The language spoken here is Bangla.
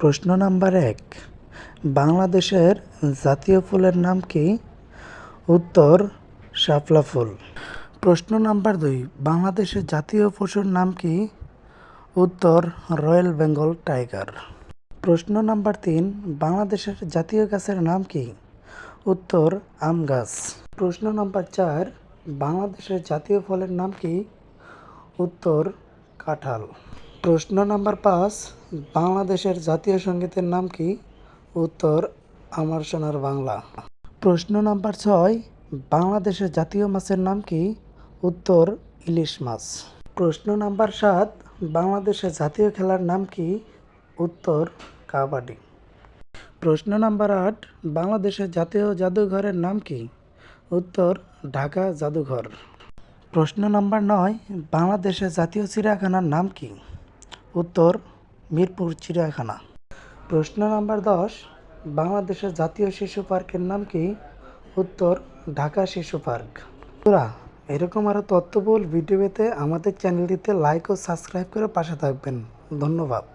প্রশ্ন নাম্বার ১, বাংলাদেশের জাতীয় ফুলের নাম কি? উত্তর শাপলা ফুল। প্রশ্ন নাম্বার ২, বাংলাদেশের জাতীয় পশুর নাম কি? উত্তর রয়্যাল বেঙ্গল টাইগার। প্রশ্ন নাম্বার ৩, বাংলাদেশের জাতীয় গাছের নাম কি? উত্তর আম গাছ। প্রশ্ন নাম্বার ৪, বাংলাদেশের জাতীয় ফলের নাম কি? উত্তর কাঁঠাল। প্রশ্ন নাম্বার ৫, বাংলাদেশের জাতীয় সঙ্গীতের নাম কি? উত্তর আমার সোনার বাংলা। প্রশ্ন নাম্বার ৬, বাংলাদেশের জাতীয় মাছের নাম কি? উত্তর ইলিশ মাছ। প্রশ্ন নাম্বার ৭, বাংলাদেশের জাতীয় খেলার নাম কি? উত্তর কাবাডি। প্রশ্ন নাম্বার ৮, বাংলাদেশের জাতীয় জাদুঘরের নাম কি? উত্তর ঢাকা জাদুঘর। প্রশ্ন নাম্বার ৯, বাংলাদেশের জাতীয় চিড়িয়াখানার নাম কি? উত্তর মিরপুর চিড়িয়াখানা। প্রশ্ন নাম্বার ১০, বাংলাদেশের জাতীয় শিশু পার্কের নাম কি? উত্তর ঢাকা শিশু পার্ক। বন্ধুরা, এরকম আরও তথ্যবহুল ভিডিও পেতে আমাদের চ্যানেলটিতে লাইক ও সাবস্ক্রাইব করে পাশে থাকবেন। ধন্যবাদ।